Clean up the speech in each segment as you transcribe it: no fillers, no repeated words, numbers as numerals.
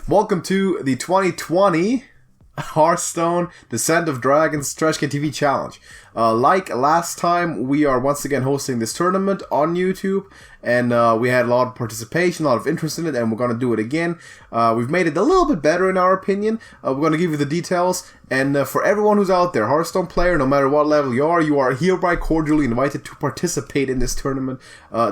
Welcome to the 2020 Hearthstone Descent of Dragons TrashcanTV Challenge. Like last time, we are once again hosting this tournament on YouTube, and we had a lot of participation, a lot of interest in it, and we're going to do it again. We've made it a little bit better in our opinion. We're going to give you the details, and for everyone who's out there, Hearthstone player, no matter what level you are hereby cordially invited to participate in this tournament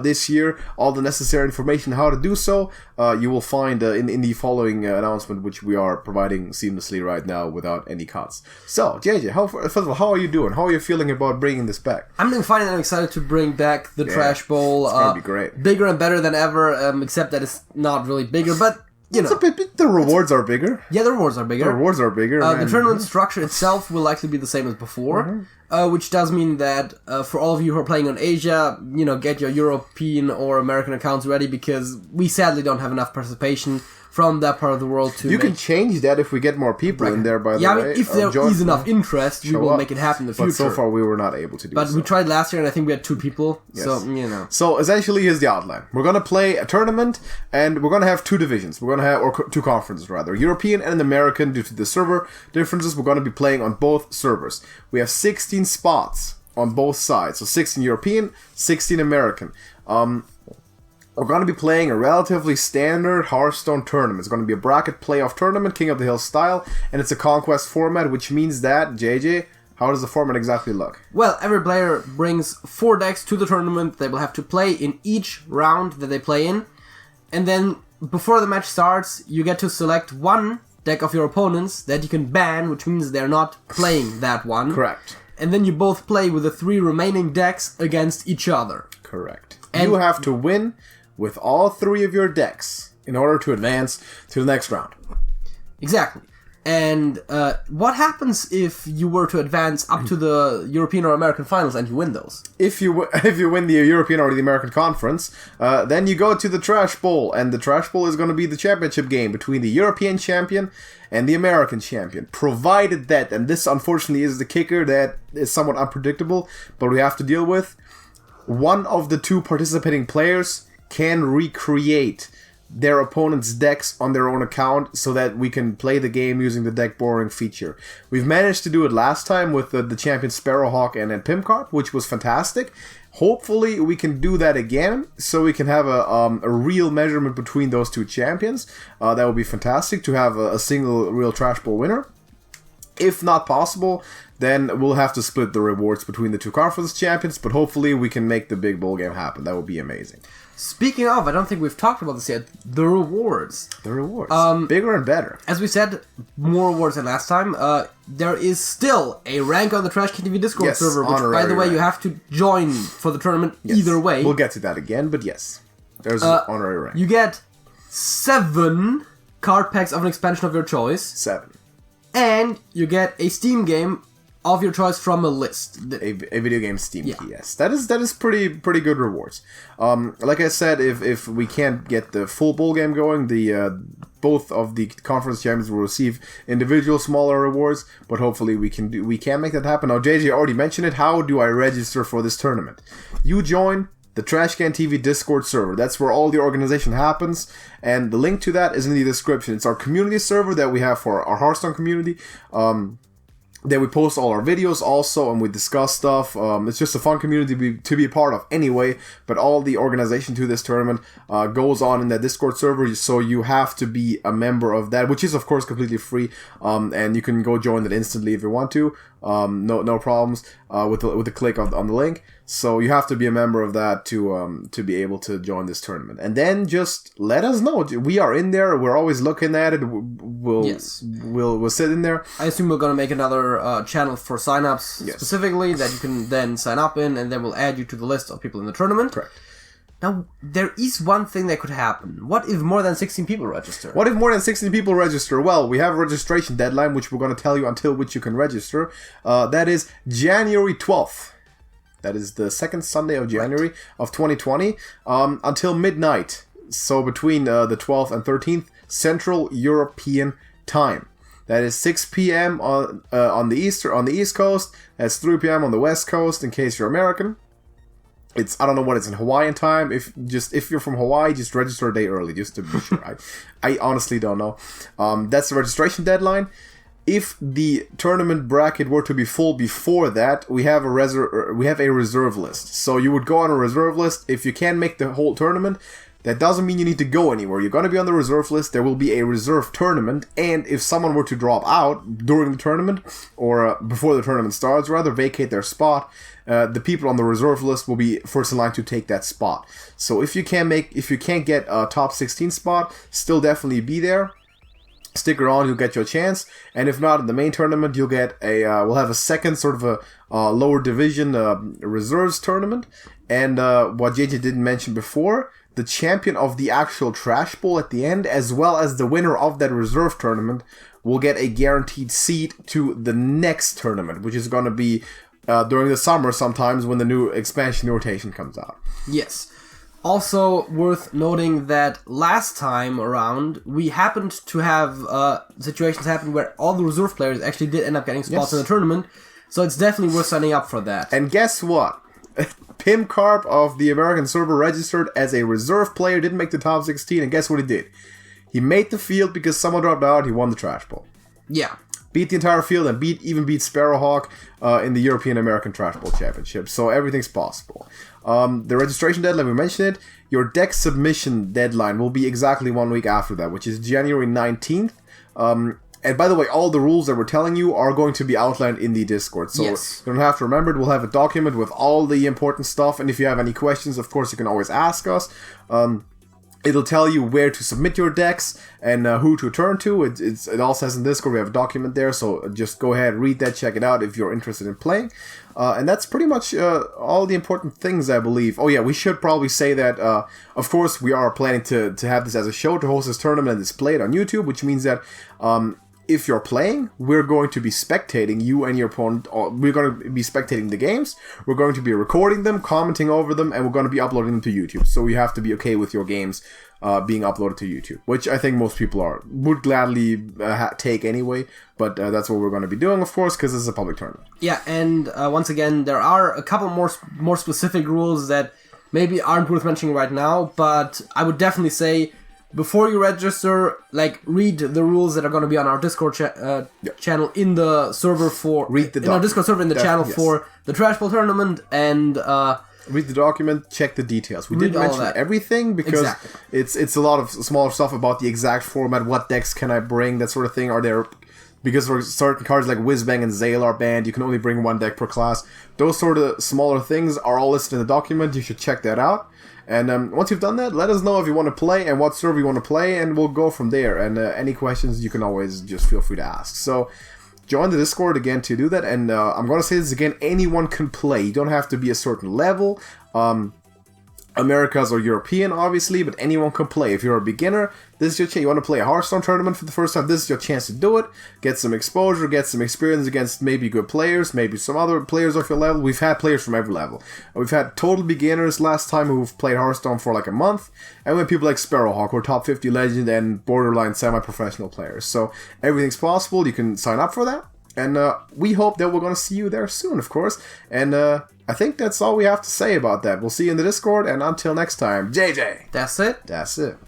this year. All the necessary information how to do so, you will find in the following announcement, which we are providing seamlessly right now without any cuts. So, JJ, first of all, how are you doing? How are you feeling about bringing this back? I'm doing fine, and I'm excited to bring back the Trash Bowl. It's gonna be great. Bigger and better than ever, except that it's not really bigger, but you know. The rewards are bigger. Yeah, the rewards are bigger. The tournament structure itself will likely be the same as before, which does mean that for all of you who are playing on Asia, get your European or American accounts ready, because we sadly don't have enough participation from that part of the world to. You can change that if we get more people in there. By the way, I mean, if there is enough interest, we will make it happen in the future. But so far, we were not able to do. But we tried last year, and I think we had 2 people. Yes. So So essentially, here's the outline. We're gonna play a tournament, and we're gonna have 2 divisions. We're gonna have 2 conferences rather, European and American. Due to the server differences, we're gonna be playing on both servers. We have 16 spots on both sides, so 16 European, 16 American. We're going to be playing a relatively standard Hearthstone tournament. It's going to be a bracket playoff tournament, King of the Hill style, and it's a conquest format, which means that, JJ, how does the format exactly look? Well, every player brings 4 decks to the tournament. They will have to play in each round that they play in, and then before the match starts, you get to select one deck of your opponents that you can ban, which means they're not playing that one. Correct. And then you both play with the 3 remaining decks against each other. Correct. And you have to win with all 3 of your decks in order to advance to the next round. Exactly. And what happens if you were to advance up to the European or American finals and you win those? If you win the European or the American conference, then you go to the Trash Bowl, and the Trash Bowl is going to be the championship game between the European champion and the American champion. Provided that, and this unfortunately is the kicker that is somewhat unpredictable, but we have to deal with, one of the 2 participating players can recreate their opponent's decks on their own account so that we can play the game using the deck borrowing feature. We've managed to do it last time with the champion Sparrowhawk and Pimpcarp, which was fantastic. Hopefully we can do that again so we can have a real measurement between those 2 champions. That would be fantastic to have a single real Trash Bowl winner. If not possible, then we'll have to split the rewards between the 2 conference champions, but hopefully we can make the big bowl game happen. That would be amazing. Speaking of, I don't think we've talked about this yet, the rewards. The rewards. Bigger and better. As we said, more rewards than last time. There is still a rank on the TrashcanTV Discord server, which, by the way, you have to join for the tournament either way. We'll get to that again, but yes. There's an honorary rank. You get 7 card packs of an expansion of your choice. 7. And you get a Steam game of your choice from a list. A video game Steam key, yes. That is pretty good rewards. Like I said, if we can't get the full bowl game going, both of the conference champions will receive individual smaller rewards, but hopefully we can make that happen. Now, JJ already mentioned it. How do I register for this tournament? You join the TrashcanTV Discord server. That's where all the organization happens, and the link to that is in the description. It's our community server that we have for our Hearthstone community. That we post all our videos also, and we discuss stuff. It's just a fun community to be a part of anyway, but all the organization to this tournament goes on in that Discord server, so you have to be a member of that, which is of course completely free, and you can go join that instantly if you want to. No problems with the click on the link. So you have to be a member of that to be able to join this tournament. And then just let us know. We are in there. We're always looking at it. We'll sit in there. I assume we're gonna make another channel for signups specifically that you can then sign up in, and then we'll add you to the list of people in the tournament. Correct. Now, there is one thing that could happen. What if more than 16 people register? What if more than 16 people register? Well, we have a registration deadline, which we're going to tell you until which you can register. That is January 12th. That is the second Sunday of January of 2020 until midnight. So between the 12th and 13th Central European Time. That is 6 p.m. on the East Coast. That's 3 p.m. on the West Coast in case you're American. It's, I don't know what it's in Hawaiian time. If you're from Hawaii, just register a day early, just to be sure. I honestly don't know. That's the registration deadline. If the tournament bracket were to be full before that, we have a reserve list. So you would go on a reserve list. If you can't make the whole tournament, that doesn't mean you need to go anywhere. You're going to be on the reserve list. There will be a reserve tournament. And if someone were to drop out during the tournament, or before the tournament starts, rather, vacate their spot, the people on the reserve list will be first in line to take that spot. So if you can't get a top 16 spot, still definitely be there. Stick around, you'll get your chance. And if not, in the main tournament, you'll get we'll have a second sort of a lower division reserves tournament. And what JJ didn't mention before, the champion of the actual Trash Bowl at the end, as well as the winner of that reserve tournament, will get a guaranteed seat to the next tournament, which is going to be during the summer sometimes when the new expansion rotation comes out. Yes. Also worth noting that last time around, we happened to have situations happen where all the reserve players actually did end up getting spots in the tournament, so it's definitely worth signing up for that. And guess what? Pim Carp of the American server registered as a reserve player, didn't make the top 16, and guess what he did? He made the field because someone dropped out, he won the Trash Bowl. Yeah. Beat the entire field and beat Sparrowhawk in the European American Trash Bowl Championship. So everything's possible. The registration deadline, we mentioned it. Your deck submission deadline will be exactly 1 week after that, which is January 19th. And by the way, all the rules that we're telling you are going to be outlined in the Discord. So you don't have to remember it. We'll have a document with all the important stuff. And if you have any questions, of course, you can always ask us. It'll tell you where to submit your decks and who to turn to. It all says in Discord. We have a document there, so just go ahead, read that, check it out if you're interested in playing. And that's pretty much all the important things, I believe. Oh yeah, we should probably say that, of course, we are planning to have this as a show, to host this tournament and display it on YouTube, which means that if you're playing, we're going to be spectating you and your opponent. We're going to be spectating the games. We're going to be recording them, commenting over them, and we're going to be uploading them to YouTube. So you have to be okay with your games being uploaded to YouTube, which I think most people would gladly take anyway. But that's what we're going to be doing, of course, because this is a public tournament. Yeah, and once again, there are a couple more specific rules that maybe aren't worth mentioning right now, but I would definitely say, before you register, read the rules that are going to be on our Discord channel in the server for... our Discord server in the channel for the Trash Bowl tournament, and... read the document, check the details. We didn't mention everything because it's a lot of smaller stuff about the exact format, what decks can I bring, that sort of thing. Are there... Because for certain cards like Whizbang and Zale are banned, you can only bring one deck per class. Those sort of smaller things are all listed in the document. You should check that out. And once you've done that, let us know if you want to play and what server you want to play, and we'll go from there. And any questions, you can always just feel free to ask. So join the Discord again to do that. And I'm going to say this again, anyone can play. You don't have to be a certain level. Americas or European, obviously, but anyone can play. If you're a beginner, this is your chance. You want to play a Hearthstone tournament for the first time, this is your chance to do it. Get some exposure, get some experience against maybe good players, maybe some other players of your level. We've had players from every level. We've had total beginners last time who've played Hearthstone for like a month, and we had people like Sparrowhawk, who are top 50 legend and Borderlands semi-professional players. So everything's possible. You can sign up for that. And we hope that we're going to see you there soon, of course. And I think that's all we have to say about that. We'll see you in the Discord, and until next time, JJ. That's it. That's it.